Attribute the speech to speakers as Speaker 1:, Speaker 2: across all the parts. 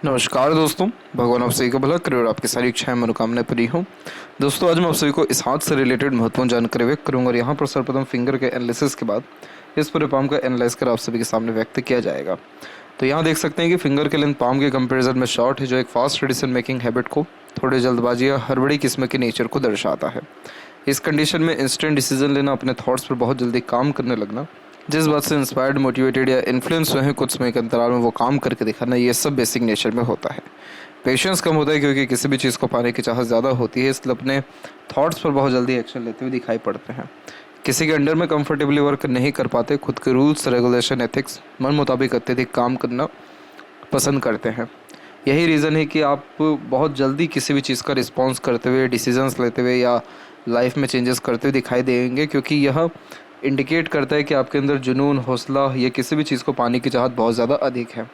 Speaker 1: नमस्कार दोस्तों, भगवान आप सभी का भला करे और आपकी सारी इच्छाएं मनोकामनाएं पूरी हों। दोस्तों, आज मैं आप सभी को इस हाथ से रिलेटेड महत्वपूर्ण जानकारी व्यक्त करूंगा और यहाँ पर सर्वप्रथम फिंगर के एनालिसिस के बाद इस पूरे पाम का एनालाइज कर आप सभी के सामने व्यक्त किया जाएगा। तो यहाँ देख सकते हैं कि फिंगर के लेंथ पाम के कंपेरिजन में शॉर्ट है, जो एक फास्ट डिसीजन मेकिंग हैबिट को, थोड़ी जल्दबाजी या हड़बड़ी किस्म के नेचर को दर्शाता है। इस कंडीशन में इंस्टेंट डिसीजन लेना, अपने थॉट्स पर बहुत जल्दी काम करने लगना, जिस बात से इंस्पायर्ड, मोटिवेटेड या इन्फ्लुएंस हुए हैं, कुछ समय के अंतराल में वो काम करके दिखाना, ये सब बेसिक नेचर में होता है। पेशेंस कम होता है क्योंकि किसी भी चीज़ को पाने की चाहत ज़्यादा होती है, इसलिए अपने थॉट्स पर बहुत जल्दी एक्शन लेते हुए दिखाई पड़ते हैं। किसी के अंडर में कंफर्टेबली वर्क नहीं कर पाते, खुद के रूल्स, रेगुलेशन, एथिक्स मन मुताबिक अत्यधिक काम करना पसंद करते हैं। यही रीज़न है कि आप बहुत जल्दी किसी भी चीज़ का रिस्पॉन्स करते हुए, डिसीजंस लेते हुए या लाइफ में चेंजेस करते हुए दिखाई देंगे, क्योंकि यह इंडिकेट करता है कि आपके अंदर जुनून, हौसला या किसी भी चीज़ को पाने की चाहत बहुत ज़्यादा अधिक है।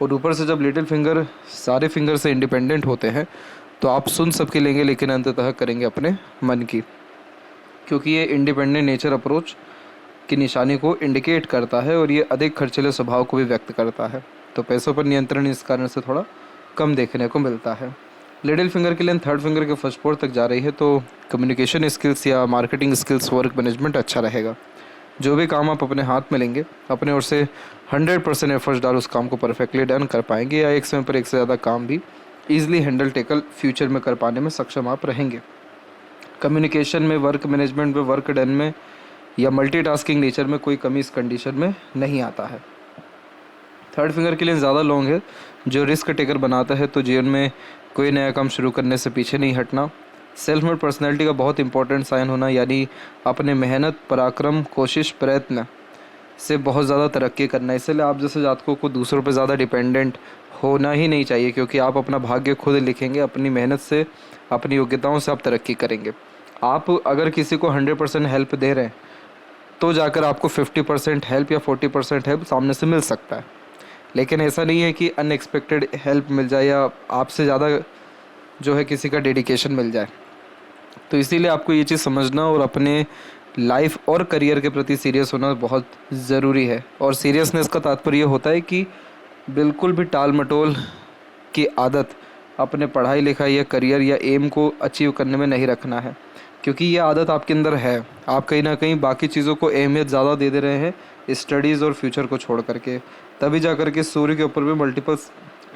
Speaker 1: और ऊपर से जब लिटिल फिंगर सारे फिंगर से इंडिपेंडेंट होते हैं तो आप सुन सबके लेंगे, लेकिन अंततः करेंगे अपने मन की, क्योंकि ये इंडिपेंडेंट नेचर अप्रोच की निशानी को इंडिकेट करता है और ये अधिक खर्चीले स्वभाव को भी व्यक्त करता है। तो पैसों पर नियंत्रण इस कारण से थोड़ा कम देखने को मिलता है। लिटिल फिंगर की लेंथ थर्ड फिंगर के फर्स्ट फोर तक जा रही है, तो कम्युनिकेशन स्किल्स या मार्केटिंग स्किल्स, वर्क मैनेजमेंट अच्छा रहेगा। जो भी काम आप अपने हाथ में लेंगे, अपने ओर से 100% एफर्ट्स डाल उस काम को परफेक्टली डन कर पाएंगे, या एक समय पर एक से ज़्यादा काम भी ईजिली हैंडल टेकल फ्यूचर में कर पाने में सक्षम आप रहेंगे। कम्युनिकेशन में, वर्क मैनेजमेंट में, वर्क डन में या मल्टीटास्किंग नेचर में कोई कमी इस कंडीशन में नहीं आता है। थर्ड फिंगर के लिए ज़्यादा लॉन्ग है, जो रिस्क टेकर बनाता है, तो जीवन में कोई नया काम शुरू करने से पीछे नहीं हटना। सेल्फ मेड पर्सनैलिटी का बहुत इंपॉर्टेंट साइन होना, यानी अपने मेहनत, पराक्रम, कोशिश, प्रयत्न से बहुत ज़्यादा तरक्की करना। इसलिए आप जैसे जातकों को दूसरों पर ज़्यादा डिपेंडेंट होना ही नहीं चाहिए, क्योंकि आप अपना भाग्य खुद लिखेंगे। अपनी मेहनत से, अपनी योग्यताओं से आप तरक्की करेंगे। आप अगर किसी को 100% हेल्प दे रहे हैं तो जाकर आपको 50% हेल्प या 40% हेल्प सामने से मिल सकता है, लेकिन ऐसा नहीं है कि अनएक्सपेक्टेड हेल्प मिल जाए या आपसे ज़्यादा जो है किसी का डेडिकेशन मिल जाए। तो इसीलिए आपको ये चीज़ समझना और अपने लाइफ और करियर के प्रति सीरियस होना बहुत ज़रूरी है। और सीरियसनेस का तात्पर्य होता है कि बिल्कुल भी टाल मटोल की आदत अपने पढ़ाई लिखाई या करियर या एम को अचीव करने में नहीं रखना है, क्योंकि ये आदत आपके अंदर है। आप कहीं ना कहीं बाकी चीज़ों को अहमियत ज़्यादा दे रहे हैं स्टडीज़ और फ्यूचर को छोड़ करके। तभी जा कर के सूर्य के ऊपर भी मल्टीपल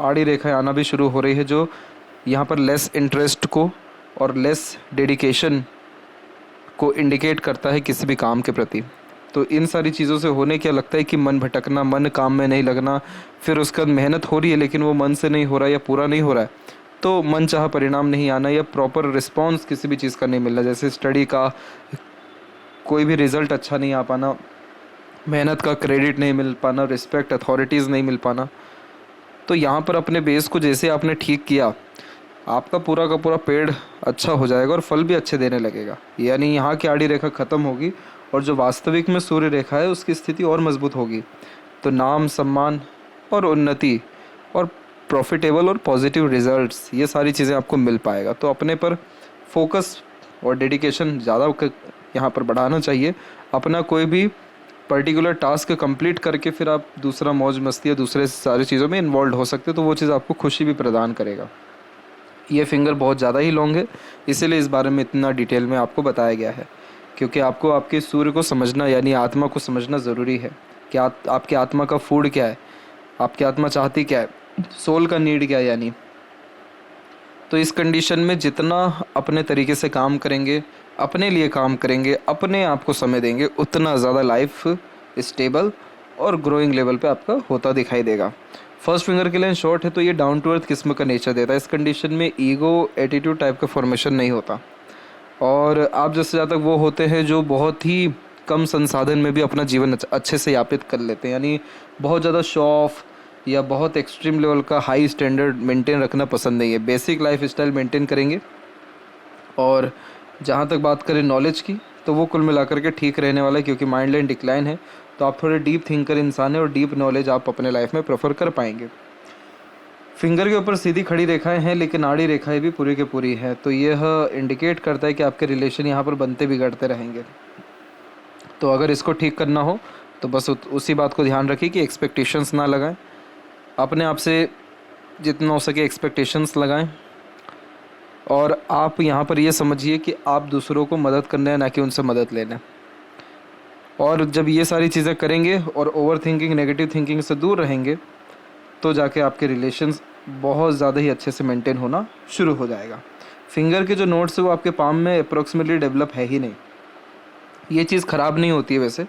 Speaker 1: आड़ी रेखाएं आना भी शुरू हो रही है, जो यहाँ पर लेस इंटरेस्ट को और लेस डेडिकेशन को इंडिकेट करता है किसी भी काम के प्रति। तो इन सारी चीज़ों से होने क्या लगता है कि मन भटकना, मन काम में नहीं लगना, फिर उसके बाद मेहनत हो रही है लेकिन वो मन से नहीं हो रहा है या पूरा नहीं हो रहा है, तो मन चाहा परिणाम नहीं आना या प्रॉपर रिस्पॉन्स किसी भी चीज़ का नहीं मिलना, जैसे स्टडी का कोई भी रिज़ल्ट अच्छा नहीं आ पाना, मेहनत का क्रेडिट नहीं मिल पाना, रिस्पेक्ट, अथॉरिटीज़ नहीं मिल पाना। तो यहाँ पर अपने बेस को जैसे आपने ठीक किया, आपका पूरा का पूरा पेड़ अच्छा हो जाएगा और फल भी अच्छे देने लगेगा। यानी यहाँ की आड़ी रेखा ख़त्म होगी और जो वास्तविक में सूर्य रेखा है उसकी स्थिति और मजबूत होगी। तो नाम, सम्मान और उन्नति और प्रॉफिटेबल और पॉजिटिव रिजल्ट्स, ये सारी चीज़ें आपको मिल पाएगा। तो अपने पर फोकस और डेडिकेशन ज़्यादा यहाँ पर बढ़ाना चाहिए। अपना कोई भी पर्टिकुलर टास्क कंप्लीट करके फिर आप दूसरा मौज मस्ती या दूसरे सारी चीज़ों में इन्वॉल्व हो सकते हो, तो वो चीज़ आपको खुशी भी प्रदान करेगा। ये फिंगर बहुत ज़्यादा ही लॉन्ग है, इसीलिए इस बारे में इतना डिटेल में आपको बताया गया है, क्योंकि आपको आपके सूर्य को समझना, यानी आत्मा को समझना ज़रूरी है कि आपके आत्मा का फूड क्या है, आपकी आत्मा चाहती क्या है, सोल का नीड क्या है। यानी तो इस कंडीशन में जितना अपने तरीके से काम करेंगे, अपने लिए काम करेंगे, अपने आप को समय देंगे, उतना ज़्यादा लाइफ स्टेबल और ग्रोइंग लेवल पे आपका होता दिखाई देगा। फर्स्ट फिंगर के लिए शॉर्ट है, तो ये डाउन टू अर्थ किस्म का नेचर देता है। इस कंडीशन में ईगो, एटीट्यूड टाइप का फॉर्मेशन नहीं होता, और आप जैसे ज़्यादा वो होते हैं जो बहुत ही कम संसाधन में भी अपना जीवन अच्छे से यापित कर लेते हैं। यानी बहुत ज़्यादा शो ऑफ या बहुत एक्सट्रीम लेवल का हाई स्टैंडर्ड मेंटेन रखना पसंद नहीं है। बेसिक लाइफ स्टाइल मेंटेन करेंगे। और जहाँ तक बात करें नॉलेज की, तो वो कुल मिलाकर के ठीक रहने वाला है, क्योंकि माइंड लाइन डिक्लाइन है। तो आप थोड़े डीप थिंकर इंसान हैं और डीप नॉलेज आप अपने लाइफ में प्रेफर कर पाएंगे। फिंगर के ऊपर सीधी खड़ी रेखाएं हैं, लेकिन आड़ी रेखाएं भी पूरी के पूरी हैं, तो यह इंडिकेट करता है कि आपके रिलेशन यहाँ पर बनते बिगड़ते रहेंगे। तो अगर इसको ठीक करना हो तो बस उसी बात को ध्यान रखिए कि एक्सपेक्टेशंस ना लगाएं, अपने आप से जितना हो सके एक्सपेक्टेशंस लगाएं, और आप यहाँ पर ये समझिए कि आप दूसरों को मदद करना है, ना कि उनसे मदद लेना है। और जब ये सारी चीज़ें करेंगे और ओवर थिंकिंग, नेगेटिव थिंकिंग से दूर रहेंगे, तो जाके आपके रिलेशंस बहुत ज़्यादा ही अच्छे से मेंटेन होना शुरू हो जाएगा। फिंगर के जो नोट्स है वो आपके पाम में अप्रोक्सीमेटली डेवलप है ही नहीं। ये चीज़ ख़राब नहीं होती है वैसे,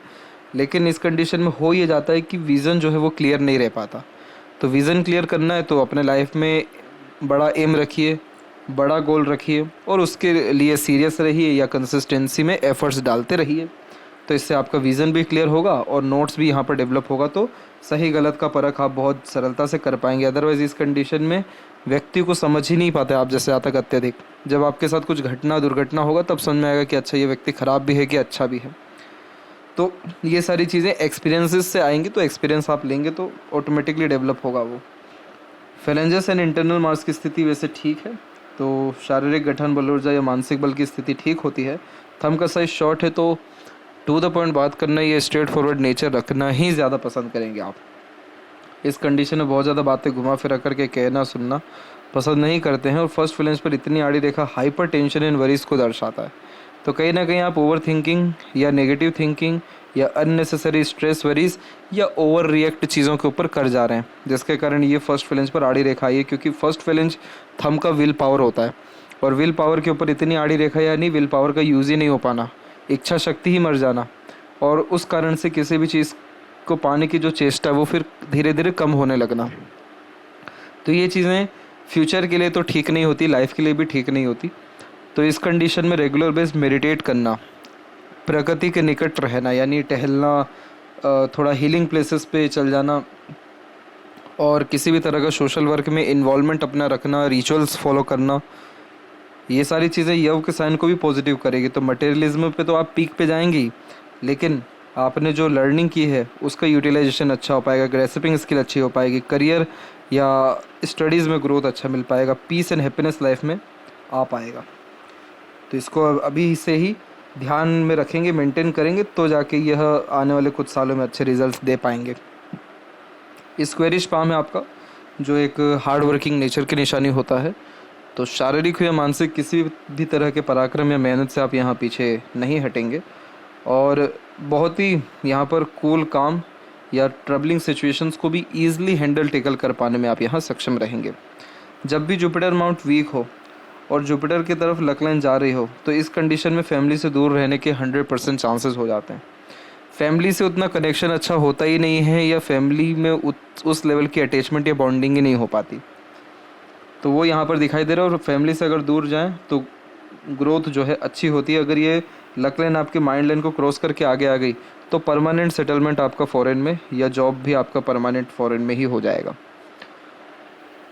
Speaker 1: लेकिन इस कंडीशन में हो ये जाता है कि विज़न जो है वो क्लियर नहीं रह पाता। तो विज़न क्लियर करना है तो अपने लाइफ में बड़ा एम रखिए, बड़ा गोल रखिए, और उसके लिए सीरियस रहिए या कंसिस्टेंसी में एफर्ट्स डालते रहिए। तो इससे आपका विज़न भी क्लियर होगा और नोट्स भी यहाँ पर डेवलप होगा, तो सही गलत का परख आप बहुत सरलता से कर पाएंगे। अदरवाइज़ इस कंडीशन में व्यक्ति को समझ ही नहीं पाते आप जैसे आता अत्यधिक। जब आपके साथ कुछ दुर्घटना होगा तब समझ में आएगा कि अच्छा ये व्यक्ति ख़राब भी है कि अच्छा भी है। तो ये सारी चीज़ें एक्सपीरियंसेस से आएंगी, तो एक्सपीरियंस आप लेंगे तो ऑटोमेटिकली डेवलप होगा वो। फेलेंजेस एंड इंटरनल मास की स्थिति वैसे ठीक है, तो शारीरिक गठन, बल ऊर्जा या मानसिक बल की स्थिति ठीक होती है। थंब का साइज शॉर्ट है, तो टू द पॉइंट बात करना, ये स्ट्रेट फॉरवर्ड नेचर रखना ही ज़्यादा पसंद करेंगे आप। इस कंडीशन में बहुत ज़्यादा बातें घुमा फिरा करके कहना सुनना पसंद नहीं करते हैं, और फर्स्ट फ्लेंज पर इतनी आड़ी रेखा हाइपर टेंशन एंड वरीज को दर्शाता है। तो कहीं ना कहीं आप ओवर थिंकिंग या नेगेटिव थिंकिंग या अननेसेसरी स्ट्रेस, वरीज या ओवर रिएक्ट चीज़ों के ऊपर कर जा रहे हैं, जिसके कारण ये फर्स्ट फ्लेंज पर आड़ी रेखा आई है। क्योंकि फर्स्ट फ्लेंज थंब का विल पावर होता है, और विल पावर के ऊपर इतनी आड़ी रेखा, यानी विल पावर का यूज़ ही नहीं हो पाना, इच्छा शक्ति ही मर जाना, और उस कारण से किसी भी चीज़ को पाने की जो चेष्टा वो फिर धीरे धीरे कम होने लगना। तो ये चीज़ें फ्यूचर के लिए तो ठीक नहीं होती, लाइफ के लिए भी ठीक नहीं होती। तो इस कंडीशन में रेगुलर बेस मेडिटेट करना, प्रकृति के निकट रहना, यानी टहलना, थोड़ा हीलिंग प्लेसेस पे चल जाना, और किसी भी तरह का सोशल वर्क में इन्वॉल्वमेंट अपना रखना, रिचुअल्स फॉलो करना, ये सारी चीज़ें यव के साइन को भी पॉजिटिव करेगी। तो मटेरियलिज्म पे तो आप पीक पे जाएंगी, लेकिन आपने जो लर्निंग की है उसका यूटिलाइजेशन अच्छा हो पाएगा, ग्रेस्पिंग स्किल अच्छी हो पाएगी, करियर या स्टडीज़ में ग्रोथ अच्छा मिल पाएगा, पीस एंड हैप्पीनेस लाइफ में आ पाएगा। तो इसको अभी से ही ध्यान में रखेंगे, मेंटेन करेंगे, तो जाके यह आने वाले कुछ सालों में अच्छे रिजल्ट्स दे पाएंगे। स्क्वेरिश पाम है आपका, जो एक हार्ड वर्किंग नेचर की निशानी होता है। तो शारीरिक या मानसिक किसी भी तरह के पराक्रम या मेहनत से आप यहाँ पीछे नहीं हटेंगे, और बहुत ही यहाँ पर कूल काम या ट्रबलिंग सिचुएशंस को भी ईजिली हैंडल टेकल कर पाने में आप यहाँ सक्षम रहेंगे। जब भी जुपिटर माउंट वीक हो और जुपिटर की तरफ लक लाइन जा रही हो, तो इस कंडीशन में फैमिली से दूर रहने के 100% चांसेस हो जाते हैं। फैमिली से उतना कनेक्शन अच्छा होता ही नहीं है, या फैमिली में उस लेवल की अटैचमेंट या बॉन्डिंग ही नहीं हो पाती, तो वो यहाँ पर दिखाई दे रहा है। और फैमिली से अगर दूर जाएं तो ग्रोथ जो है अच्छी होती है। अगर ये लक लाइन आपके माइंड लाइन को क्रॉस करके आगे आ गई, तो परमानेंट सेटलमेंट आपका फॉरेन में, या जॉब भी आपका परमानेंट फॉरेन में ही हो जाएगा।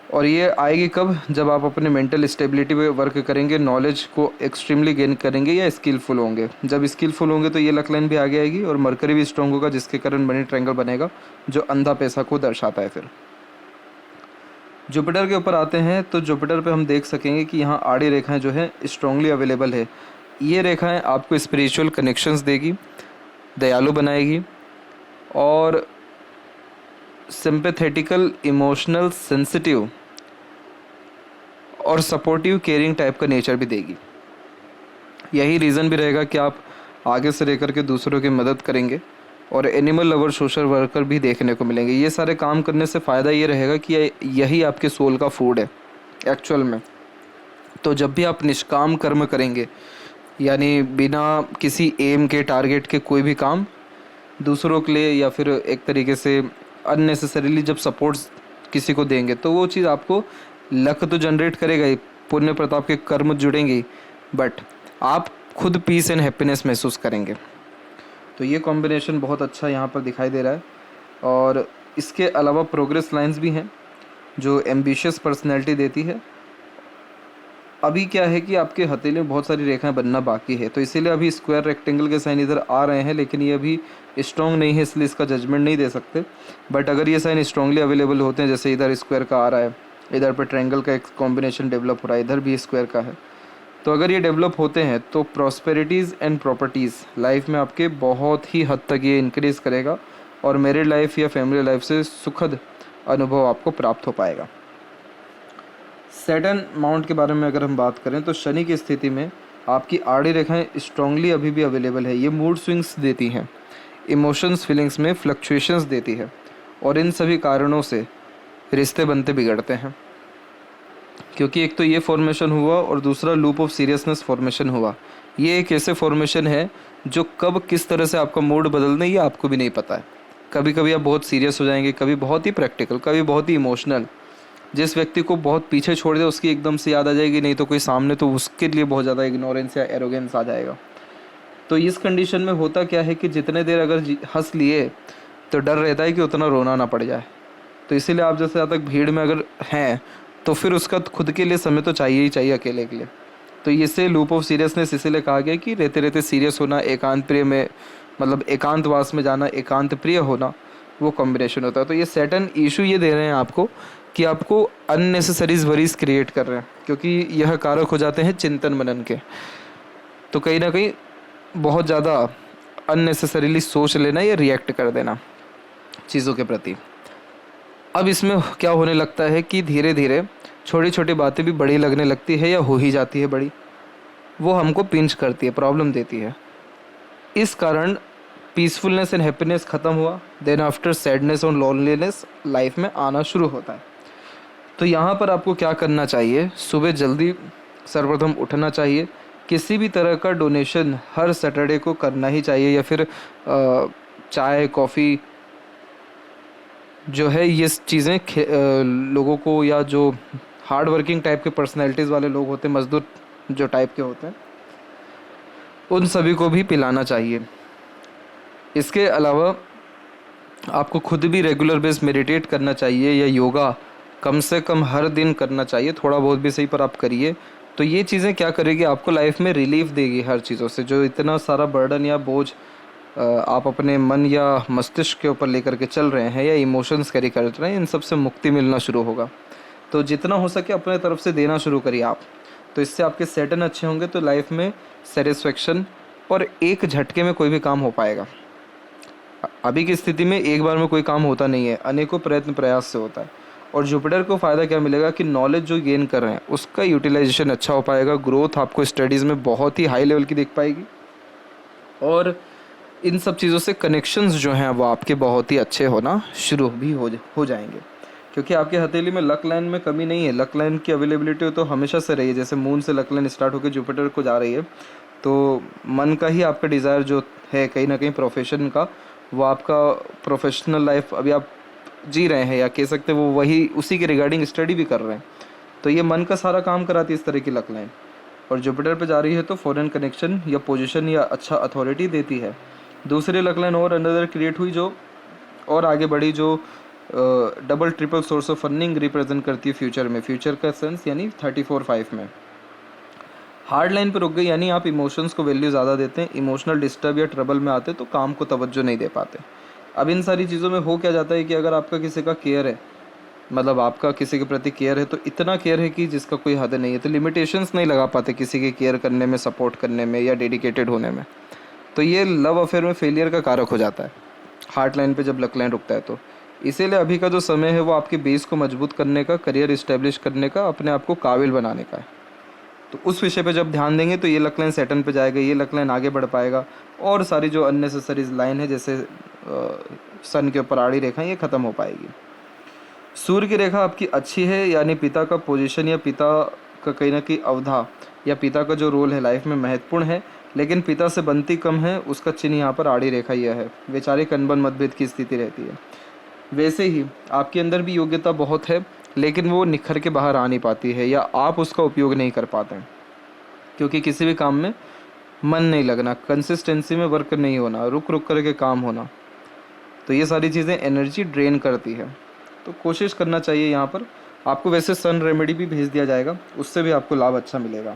Speaker 1: और ये आएगी कब? जब आप अपने मेंटल स्टेबिलिटी पे वर्क करेंगे, नॉलेज को एक्सट्रीमली गेन करेंगे या स्किलफुल होंगे। जब स्किलफुल होंगे तो ये लक लाइन भी आगे आएगी, और मरकरी भी स्ट्रॉन्ग होगा, जिसके कारण मनी ट्रायंगल बनेगा, जो अंधा पैसा को दर्शाता है। फिर जुपिटर के ऊपर आते हैं, तो जुपिटर पे हम देख सकेंगे कि यहाँ आड़ी रेखाएं जो है स्ट्रांगली अवेलेबल है। ये रेखाएं आपको स्पिरिचुअल कनेक्शंस देगी, दयालु बनाएगी, और सिंपैथेटिकल, इमोशनल, सेंसिटिव और सपोर्टिव, केयरिंग टाइप का नेचर भी देगी। यही रीज़न भी रहेगा कि आप आगे से लेकर के दूसरों की मदद करेंगे, और एनिमल लवर, सोशल वर्कर भी देखने को मिलेंगे। ये सारे काम करने से फ़ायदा ये रहेगा कि यही आपके सोल का फूड है एक्चुअल में। तो जब भी आप निष्काम कर्म करेंगे, यानी बिना किसी एम के, टारगेट के कोई भी काम दूसरों के लिए, या फिर एक तरीके से अननेसेसरीली जब सपोर्ट्स किसी को देंगे, तो वो चीज़ आपको लक तो जनरेट करेगा ही, पुण्य प्रताप के कर्म जुड़ेंगे, बट आप खुद पीस एंड हैप्पीनेस महसूस करेंगे। तो ये कॉम्बिनेशन बहुत अच्छा यहाँ पर दिखाई दे रहा है। और इसके अलावा प्रोग्रेस लाइंस भी हैं जो एम्बिशियस पर्सनैलिटी देती है। अभी क्या है कि आपके हथेली में बहुत सारी रेखाएं बनना बाकी है, तो इसीलिए अभी स्क्वायर, रेक्टेंगल के साइन इधर आ रहे हैं, लेकिन ये अभी स्ट्रॉन्ग नहीं है, इसलिए इसका जजमेंट नहीं दे सकते। बट अगर ये साइन स्ट्रांगली अवेलेबल होते हैं, जैसे इधर स्क्वायर का आ रहा है, इधर पर ट्रायंगल का एक कॉम्बिनेशन डेवलप हो रहा है, इधर भी स्क्वायर का है, तो अगर ये डेवलप होते हैं तो प्रॉस्पेरिटीज़ एंड प्रॉपर्टीज़ लाइफ में आपके बहुत ही हद तक ये इंक्रीज़ करेगा, और मैरिड लाइफ या फैमिली लाइफ से सुखद अनुभव आपको प्राप्त हो पाएगा। सैटर्न माउंट के बारे में अगर हम बात करें तो शनि की स्थिति में आपकी आड़ी रेखाएं स्ट्रांगली अभी भी अवेलेबल है। ये मूड स्विंग्स देती हैं, इमोशंस फीलिंग्स में फ्लक्चुएशंस देती है, और इन सभी कारणों से रिश्ते बनते बिगड़ते हैं। क्योंकि एक तो ये फॉर्मेशन हुआ और दूसरा लूप ऑफ सीरियसनेस फॉर्मेशन हुआ। ये एक ऐसे फॉर्मेशन है जो कब किस तरह से आपका मूड बदल दें ये आपको भी नहीं पता है। कभी कभी आप बहुत सीरियस हो जाएंगे, कभी बहुत ही प्रैक्टिकल, कभी बहुत ही इमोशनल। जिस व्यक्ति को बहुत पीछे छोड़ दे उसकी एकदम से याद आ जाएगी, नहीं तो कोई सामने तो उसके लिए बहुत ज़्यादा इग्नोरेंस या एरोगेंस आ जाएगा। तो इस कंडीशन में होता क्या है कि जितने देर अगर हंस लिए तो डर रहता है कि उतना रोना ना पड़ जाए। तो इसीलिए आप जैसे ज़्यादा भीड़ में अगर हैं तो फिर उसका खुद के लिए समय तो चाहिए ही चाहिए अकेले के लिए। तो इसे लूप ऑफ सीरियसनेस इसीलिए कहा गया कि रहते रहते सीरियस होना, एकांत प्रिय में मतलब एकांतवास में जाना, एकांत प्रिय होना, वो कॉम्बिनेशन होता है। तो ये सैटर्न इशू ये दे रहे हैं आपको कि आपको अननेसेसरीज वरीज क्रिएट कर रहे हैं, क्योंकि यह कारक हो जाते हैं चिंतन मनन के। तो कहीं ना कहीं बहुत ज़्यादा अननेसेसरीली सोच लेना या रिएक्ट कर देना चीज़ों के प्रति। अब इसमें क्या होने लगता है कि धीरे धीरे छोटी छोटी बातें भी बड़ी लगने लगती है या हो ही जाती है बड़ी, वो हमको पिंच करती है, प्रॉब्लम देती है। इस कारण पीसफुलनेस एंड हैप्पीनेस ख़त्म हुआ, देन आफ्टर सैडनेस और लोनलीनेस लाइफ में आना शुरू होता है। तो यहाँ पर आपको क्या करना चाहिए, सुबह जल्दी सर्वप्रथम उठना चाहिए। किसी भी तरह का डोनेशन हर सैटरडे को करना ही चाहिए, या फिर चाय कॉफ़ी जो है ये चीज़ें लोगों को, या जो हार्ड वर्किंग टाइप के पर्सनैलिटीज़ वाले लोग होते हैं, मजदूर जो टाइप के होते हैं, उन सभी को भी पिलाना चाहिए। इसके अलावा आपको खुद भी रेगुलर बेस मेडिटेट करना चाहिए या योगा कम से कम हर दिन करना चाहिए, थोड़ा बहुत भी सही पर आप करिए। तो ये चीज़ें क्या करेगी, आपको लाइफ में रिलीफ देगी हर चीज़ों से। जो इतना सारा बर्डन या बोझ आप अपने मन या मस्तिष्क के ऊपर लेकर के चल रहे हैं या इमोशंस कैरी कर रहे हैं, इन सब से मुक्ति मिलना शुरू होगा। तो जितना हो सके अपने तरफ से देना शुरू करिए आप। तो इससे आपके सैटर्न अच्छे होंगे तो लाइफ में सेटिस्फेक्शन, और एक झटके में कोई भी काम हो पाएगा। अभी की स्थिति में एक बार में कोई काम होता नहीं है, अनेकों प्रयत्न प्रयास से होता है। और जुपिटर को फ़ायदा क्या मिलेगा कि नॉलेज जो गेन कर रहे हैं उसका यूटिलाइजेशन अच्छा हो पाएगा, ग्रोथ आपको स्टडीज़ में बहुत ही हाई लेवल की दिख पाएगी, और इन सब चीज़ों से कनेक्शंस जो हैं वो आपके बहुत ही अच्छे होना शुरू भी हो जाएंगे। क्योंकि आपके हथेली में लक लाइन में कमी नहीं है, लक लाइन की अवेलेबिलिटी तो हमेशा से रही है। जैसे मून से लक लाइन स्टार्ट होकर जुपिटर को जा रही है, तो मन का ही आपका डिज़ायर जो है कहीं ना कहीं प्रोफेशन का, वो आपका प्रोफेशनल लाइफ अभी आप जी रहे हैं, या कह सकते हैं वो वही उसी के रिगार्डिंग स्टडी भी कर रहे हैं। तो ये मन का सारा काम कराती है इस तरह की लक लाइन। और जुपिटर पे जा रही है तो फॉरेन कनेक्शन या पोजीशन या अच्छा अथॉरिटी देती है। दूसरी लक लाइन और अनदर क्रिएट हुई जो और आगे बढ़ी, जो double triple source of funding represent करती है फ्यूचर में, फ्यूचर का सेंस यानी 34/5 में। हार्ड लाइन पर रुक गई, यानी आप इमोशंस को वैल्यू ज़्यादा देते हैं, इमोशनल डिस्टर्ब या ट्रबल में आते तो काम को तवज्जो नहीं दे पाते। अब इन सारी चीज़ों में हो क्या जाता है कि अगर आपका किसी का केयर है, मतलब आपका किसी के प्रति केयर है, तो इतना केयर है कि जिसका कोई हद नहीं है, तो लिमिटेशंस नहीं लगा पाते किसी के केयर करने में, सपोर्ट करने में या डेडिकेटेड होने में। तो ये लव अफेयर में फेलियर का कारक हो जाता है हार्ट लाइन पे जब लक लाइन रुकता है। तो इसीलिए अभी का जो समय है वो आपके बेस को मजबूत करने का, करियर इस्टेब्लिश करने का, अपने आप को काबिल बनाने का है। तो उस विषय पे जब ध्यान देंगे तो ये लक लाइन सैटर्न पे जाएगा, ये लक लाइन आगे बढ़ पाएगा, और सारी जो अननेसेसरी लाइन है जैसे सन के ऊपर आड़ी रेखा, ये ख़त्म हो पाएगी। सूर्य की रेखा आपकी अच्छी है, यानी पिता का पोजीशन या पिता का कहीं ना कहीं अवधा या पिता का जो रोल है लाइफ में महत्वपूर्ण है, लेकिन पिता से बनती कम है, उसका चिन्ह यहाँ पर आड़ी रेखा यह है। वैचारिक अनबन मतभेद की स्थिति रहती है। वैसे ही आपके अंदर भी योग्यता बहुत है, लेकिन वो निखर के बाहर आ नहीं पाती है, या आप उसका उपयोग नहीं कर पाते हैं, क्योंकि किसी भी काम में मन नहीं लगना, कंसिस्टेंसी में वर्क नहीं होना, रुक रुक करके काम होना। तो ये सारी चीज़ें एनर्जी ड्रेन करती है। तो कोशिश करना चाहिए यहाँ पर। आपको वैसे सन रेमेडी भी भेज दिया जाएगा, उससे भी आपको लाभ अच्छा मिलेगा।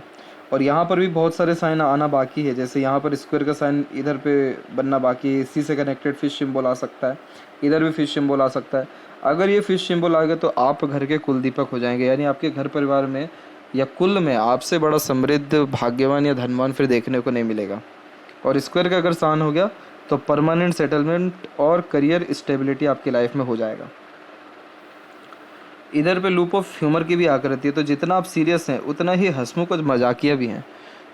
Speaker 1: और यहाँ पर भी बहुत सारे साइन आना बाकी है, जैसे यहाँ पर स्क्वायर का साइन इधर पे बनना बाकी है, इसी से कनेक्टेड फिश सिंबल आ सकता है, इधर भी फिश सिंबल आ सकता है। अगर ये फिश सिंबल आ गया तो आप घर के कुल दीपक हो जाएंगे, यानी आपके घर परिवार में या कुल में आपसे बड़ा समृद्ध, भाग्यवान या धनवान फिर देखने को नहीं मिलेगा। और स्क्वायर का अगर साइन हो गया तो परमानेंट सेटलमेंट और करियर स्टेबिलिटी आपकी लाइफ में हो जाएगा। इधर पे लूप ऑफ ह्यूमर की भी आकृति है, तो जितना आप सीरियस हैं उतना ही हंसमुख और मजाकिया भी हैं।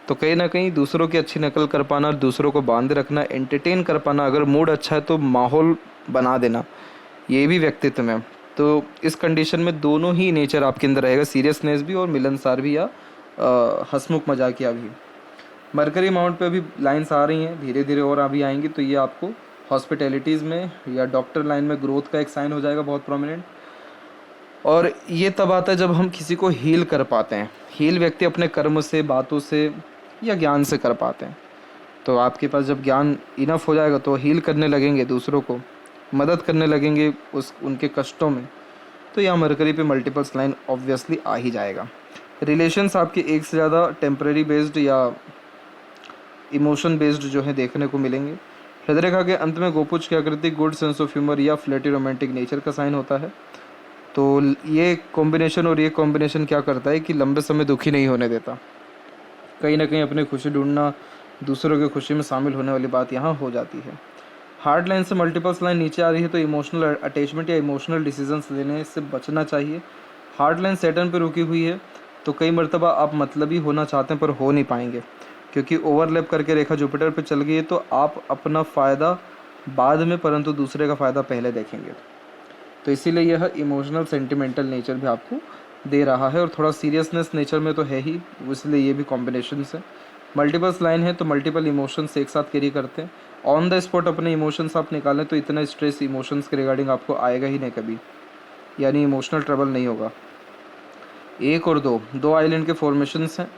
Speaker 1: तो कहीं ना कहीं दूसरों की अच्छी नकल कर पाना, दूसरों को बांध रखना, एंटरटेन कर पाना, अगर मूड अच्छा है तो माहौल बना देना, ये भी व्यक्तित्व में। तो इस कंडीशन में दोनों ही नेचर आपके अंदर रहेगा, सीरियसनेस भी और मिलनसार भी, या हंसमुख मजाकिया भी। मरकरी माउंट पे अभी लाइंस आ रही हैं, धीरे धीरे और अभी आएंगी, तो ये आपको हॉस्पिटैलिटीज़ में या डॉक्टर लाइन में ग्रोथ का एक साइन हो जाएगा बहुत प्रोमिनेंट। और ये तब आता है जब हम किसी को हील कर पाते हैं। हील व्यक्ति अपने कर्म से, बातों से या ज्ञान से कर पाते हैं। तो आपके पास जब ज्ञान इनफ हो जाएगा तो हील करने लगेंगे, दूसरों को मदद करने लगेंगे उनके कष्टों में। तो यहाँ मरकरी पे मल्टीपल्स लाइन ऑब्वियसली आ ही जाएगा। रिलेशंस आपके एक से ज़्यादा टेम्परेरी बेस्ड या इमोशन बेस्ड जो है देखने को मिलेंगे। हृदय रेखा के अंत में गोपुच की आकृति गुड सेंस ऑफ ह्यूमर या फ्लर्टी रोमांटिक नेचर का साइन होता है। तो ये कॉम्बिनेशन और ये कॉम्बिनेशन क्या करता है कि लंबे समय दुखी नहीं होने देता। कहीं ना कहीं अपनी खुशी ढूंढना, दूसरों की खुशी में शामिल होने वाली बात यहाँ हो जाती है। हार्ड लाइन से मल्टीपल्स लाइन नीचे आ रही है तो इमोशनल अटैचमेंट या इमोशनल डिसीजंस लेने से बचना चाहिए। हार्ड लाइन सैटर्न पे रुकी हुई है, तो कई मरतबा आप मतलबी होना चाहते हैं पर हो नहीं पाएंगे, क्योंकि ओवरलैप करके रेखा जुपिटर पे चल गई है। तो आप अपना फ़ायदा बाद में, परंतु दूसरे का फ़ायदा पहले देखेंगे। तो इसीलिए यह इमोशनल सेंटिमेंटल नेचर भी आपको दे रहा है, और थोड़ा सीरियसनेस नेचर में तो है ही, इसलिए ये भी कॉम्बिनेशन है। मल्टीपल्स लाइन है तो मल्टीपल इमोशंस एक साथ कैरी करते हैं। ऑन द स्पॉट अपने इमोशंस आप निकालें तो इतना स्ट्रेस इमोशंस के रिगार्डिंग आपको आएगा ही नहीं कभी, यानी इमोशनल ट्रबल नहीं होगा। 1 और 2 आइलैंड के फॉर्मेशंस हैं।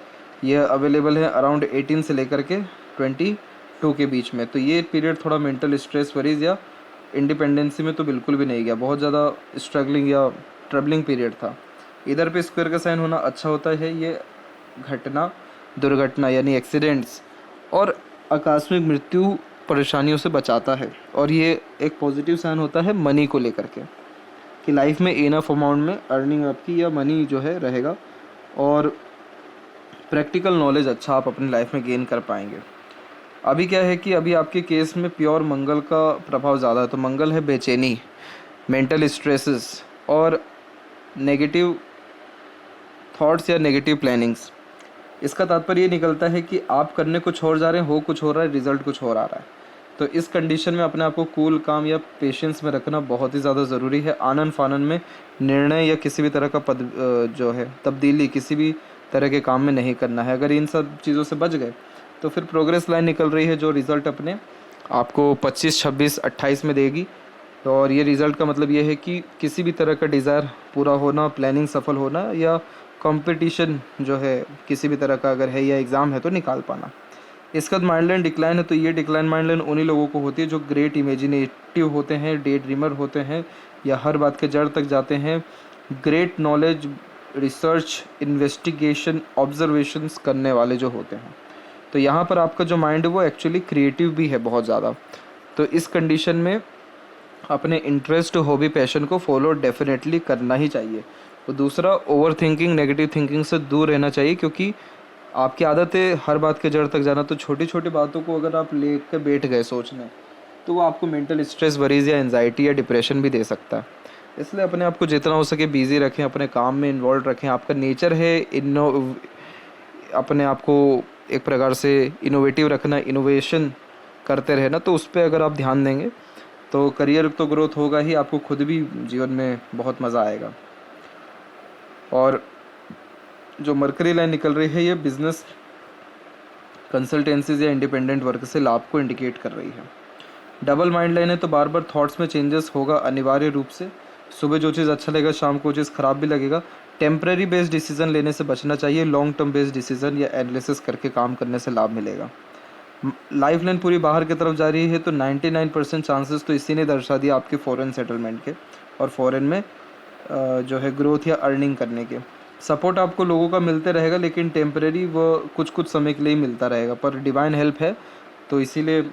Speaker 1: यह अवेलेबल है अराउंड 18 से लेकर के 22 के बीच में। तो ये पीरियड थोड़ा मेंटल स्ट्रेस वरीज या इंडिपेंडेंसी में तो बिल्कुल भी नहीं गया, बहुत ज़्यादा स्ट्रगलिंग या ट्रबलिंग पीरियड था। इधर पे स्क्वायर का साइन होना अच्छा होता है। ये घटना, दुर्घटना यानी एक्सीडेंट्स और आकस्मिक मृत्यु परेशानियों से बचाता है। और ये एक पॉजिटिव साइन होता है मनी को लेकर के, कि लाइफ में इनफ अमाउंट में अर्निंग आपकी या मनी जो है रहेगा, और प्रैक्टिकल नॉलेज अच्छा आप अपनी लाइफ में गेन कर पाएंगे। अभी क्या है कि अभी आपके केस में प्योर मंगल का प्रभाव ज़्यादा है। तो मंगल है बेचैनी, मेंटल स्ट्रेसेस और नेगेटिव थॉट्स या नेगेटिव प्लानिंग्स। इसका तात्पर्य ये निकलता है कि आप करने कुछ और जा रहे हैं, हो कुछ हो रहा है, रिजल्ट कुछ और आ रहा है। तो इस कंडीशन में अपने आप को कूल, काम या पेशेंस में रखना बहुत ही ज़्यादा ज़रूरी है। आनन फानन में निर्णय या किसी भी तरह का जो है तब्दीली किसी भी तरह के काम में नहीं करना है। अगर इन सब चीज़ों से बच गए तो फिर प्रोग्रेस लाइन निकल रही है, जो रिज़ल्ट अपने आपको 25, 26, 28 में देगी। और ये रिज़ल्ट का मतलब ये है कि किसी भी तरह का डिज़ायर पूरा होना, प्लानिंग सफल होना, या कंपटीशन जो है किसी भी तरह का अगर है या एग्ज़ाम है तो निकाल पाना। इसका माइंड लाइन डिक्लाइन है, तो ये डिक्लाइन माइंड लाइन उन्हीं लोगों को होती है जो ग्रेट इमेजिनेटिव होते हैं, डे ड्रीमर होते हैं, या हर बात के जड़ तक जाते हैं, great knowledge, research, investigation, observations करने वाले जो होते हैं। तो यहाँ पर आपका जो माइंड है वो एक्चुअली क्रिएटिव भी है बहुत ज़्यादा। तो इस कंडीशन में अपने इंटरेस्ट, हॉबी, पैशन को फॉलो डेफिनेटली करना ही चाहिए। तो दूसरा, ओवर थिंकिंग, नेगेटिव थिंकिंग से दूर रहना चाहिए, क्योंकि आपकी आदत है हर बात के जड़ तक जाना। तो छोटी छोटी बातों को अगर आप ले कर बैठ गए सोचने, तो वो आपको मेंटल स्ट्रेस, वरीज या एंजाइटी या डिप्रेशन भी दे सकता है। इसलिए अपने आप को जितना हो सके बिजी रखें, अपने काम में इन्वॉल्व रखें। आपका नेचर है अपने आप को एक प्रकार से इनोवेटिव रखना, इनोवेशन करते रहना। तो उस पर अगर आप ध्यान देंगे तो करियर तो ग्रोथ होगा ही, आपको खुद भी जीवन में बहुत मज़ा आएगा। और जो मरकरी लाइन निकल रही है ये बिजनेस, कंसल्टेंसीज या इंडिपेंडेंट वर्क से लाभ को इंडिकेट कर रही है। डबल माइंड लाइन है तो बार बार थॉट्स में चेंजेस होगा अनिवार्य रूप से। सुबह जो चीज़ अच्छा लगेगा शाम को चीज़ ख़राब भी लगेगा। टेम्परेरी बेस्ड डिसीजन लेने से बचना चाहिए। लॉन्ग टर्म बेस्ड डिसीजन या एनालिसिस करके काम करने से लाभ मिलेगा। लाइफ लाइन पूरी बाहर की तरफ जा रही है, तो 99% चांसेस तो इसी ने दर्शा दिया आपके फॉरेन सेटलमेंट के और फॉरेन में जो है ग्रोथ या अर्निंग करने के। सपोर्ट आपको लोगों का मिलते रहेगा, लेकिन टेम्परेरी वो कुछ समय के लिए ही मिलता रहेगा, पर डिवाइन हेल्प है। तो इसीलिए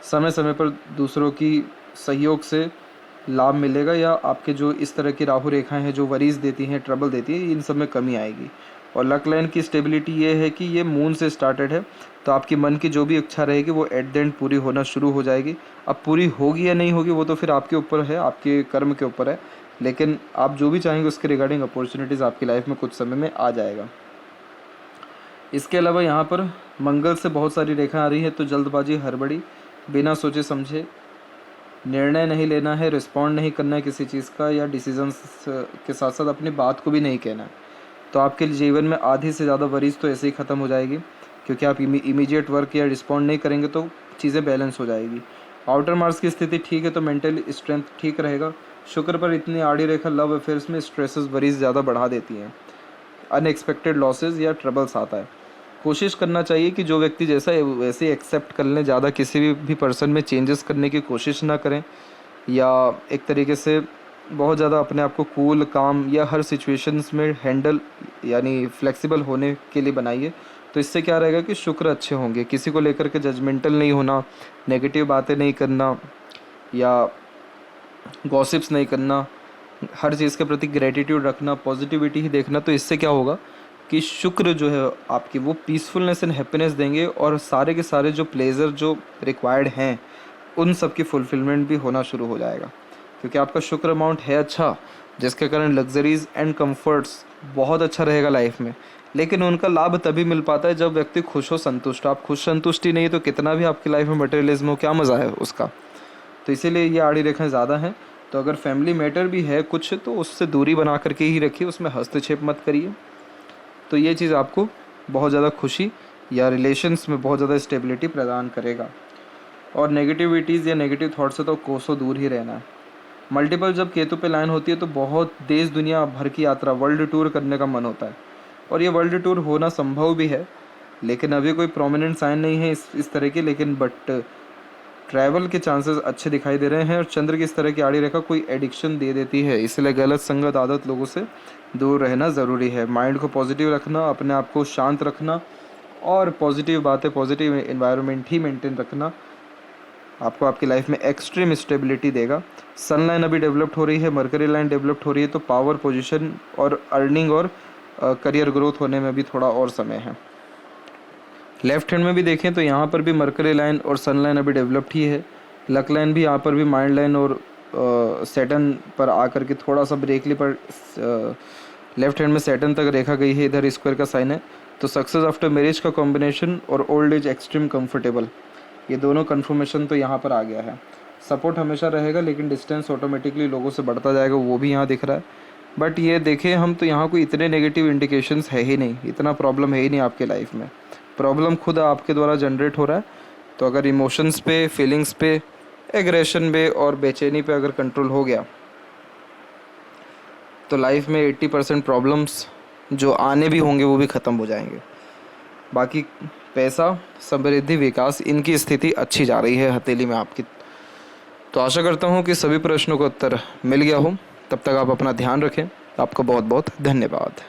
Speaker 1: समय समय पर दूसरों की सहयोग से लाभ मिलेगा, या आपके जो इस तरह की राहु रेखाएं हैं जो वरीज देती हैं, ट्रबल देती है, इन सब में कमी आएगी। और लक लाइन की स्टेबिलिटी ये है कि ये मून से स्टार्टेड है, तो आपकी मन की जो भी इच्छा रहेगी वो एट द एंड पूरी होना शुरू हो जाएगी। अब पूरी होगी या नहीं होगी वो तो फिर आपके ऊपर है, आपके कर्म के ऊपर है, लेकिन आप जो भी चाहेंगे उसके रिगार्डिंग अपॉर्चुनिटीज़ आपकी लाइफ में कुछ समय में आ जाएगा। इसके अलावा यहाँ पर मंगल से बहुत सारी रेखा आ रही है, तो जल्दबाजी, हड़बड़ी, बिना सोचे समझे निर्णय नहीं लेना है, रिस्पॉन्ड नहीं करना है किसी चीज़ का, या डिसीजंस के साथ साथ अपनी बात को भी नहीं कहना है। तो आपके जीवन में आधी से ज़्यादा वरीज तो ऐसे ही ख़त्म हो जाएगी, क्योंकि आप इमीडिएट वर्क या रिस्पॉन्ड नहीं करेंगे तो चीज़ें बैलेंस हो जाएगी। आउटर मार्क्स की स्थिति ठीक है, तो मेंटल स्ट्रेंथ ठीक रहेगा। शुक्र पर इतनी आड़ी रेखा लव अफेयर्स में स्ट्रेसेस वरीज ज़्यादा बढ़ा देती हैं, अनएक्सपेक्टेड लॉसेस या ट्रबल्स आता है। कोशिश करना चाहिए कि जो व्यक्ति जैसा है वैसे ही एक्सेप्ट कर लें, ज़्यादा किसी भी पर्सन में चेंजेस करने की कोशिश ना करें, या एक तरीके से बहुत ज़्यादा अपने आप को कूल, काम या हर सिचुएशंस में हैंडल यानी फ्लेक्सिबल होने के लिए बनाइए। तो इससे क्या रहेगा कि शुक्र अच्छे होंगे। किसी को लेकर के जजमेंटल नहीं होना, नेगेटिव बातें नहीं करना या गॉसिप्स नहीं करना, हर चीज़ के प्रति ग्रेटिट्यूड रखना, पॉजिटिविटी ही देखना। तो इससे क्या होगा कि शुक्र जो है आपकी वो पीसफुलनेस एंड हैप्पीनेस देंगे, और सारे के सारे जो प्लेजर जो रिक्वायर्ड हैं उन सब की फुलफिलमेंट भी होना शुरू हो जाएगा, क्योंकि आपका शुक्र अमाउंट है अच्छा, जिसके कारण लग्जरीज एंड कंफर्ट्स बहुत अच्छा रहेगा लाइफ में। लेकिन उनका लाभ तभी मिल पाता है जब व्यक्ति खुश हो, संतुष्ट। आप खुश संतुष्टि नहीं तो कितना भी आपकी लाइफ में मटेरियलिज्म हो, क्या मज़ा है उसका। तो इसीलिए ये आड़ी रेखाएं ज़्यादा हैं। तो अगर फैमिली मैटर भी है कुछ, तो उससे दूरी बना करके ही रखिए, उसमें हस्तक्षेप मत करिए। तो ये चीज़ आपको बहुत ज़्यादा खुशी या रिलेशंस में बहुत ज़्यादा स्टेबिलिटी प्रदान करेगा। और नेगेटिविटीज़ या नेगेटिव थॉट से तो कोसों दूर ही रहना है। मल्टीपल जब केतु पे लाइन होती है तो बहुत देश दुनिया भर की यात्रा, वर्ल्ड टूर करने का मन होता है, और ये वर्ल्ड टूर होना संभव भी है। लेकिन अभी कोई प्रोमिनेंट साइन नहीं है इस तरह की, लेकिन बट ट्रैवल के चांसेस अच्छे दिखाई दे रहे हैं। और चंद्र की इस तरह की आड़ी रेखा कोई एडिक्शन दे देती है, इसलिए गलत संगत, आदत लोगों से दूर रहना ज़रूरी है। माइंड को पॉजिटिव रखना, अपने आप को शांत रखना, और पॉजिटिव बातें, पॉजिटिव एनवायरनमेंट ही मेंटेन रखना आपको आपकी लाइफ में एक्सट्रीम स्टेबिलिटी देगा। सन लाइन अभी डेवलप्ड हो रही है, मरकरी लाइन डेवलप्ड हो रही है, तो पावर पोजीशन और अर्निंग और करियर ग्रोथ होने में भी थोड़ा और समय है। लेफ्ट हैंड में भी देखें तो यहाँ पर भी मरकरी लाइन और सन लाइन अभी डेवलप्ड ही है। लक लाइन भी यहाँ पर भी माइंड लाइन और सैटर्न पर आकर के थोड़ा सा ब्रेक ली, पर लेफ्ट हैंड में सैटर्न तक रेखा गई है, इधर स्क्वायर का साइन है। तो सक्सेस आफ्टर मैरिज का कॉम्बिनेशन और ओल्ड एज एक्सट्रीम कंफर्टेबल, ये दोनों कन्फर्मेशन तो यहाँ पर आ गया है। सपोर्ट हमेशा रहेगा, लेकिन डिस्टेंस ऑटोमेटिकली लोगों से बढ़ता जाएगा, वो भी यहाँ दिख रहा है। बट ये देखें हम तो यहाँ कोई इतने नेगेटिव इंडिकेशंस है ही नहीं, इतना प्रॉब्लम है ही नहीं आपके लाइफ में। प्रॉब्लम खुद आपके द्वारा जनरेट हो रहा है। तो अगर इमोशंस पे, फीलिंग्स पे, एग्रेशन पे और बेचैनी पे अगर कंट्रोल हो गया तो लाइफ में 80% प्रॉब्लम्स जो आने भी होंगे वो भी ख़त्म हो जाएंगे। बाकी पैसा, समृद्धि, विकास, इनकी स्थिति अच्छी जा रही है हथेली में आपकी। तो आशा करता हूँ कि सभी प्रश्नों का उत्तर मिल गया हो। तब तक आप अपना ध्यान रखें। आपका बहुत बहुत धन्यवाद।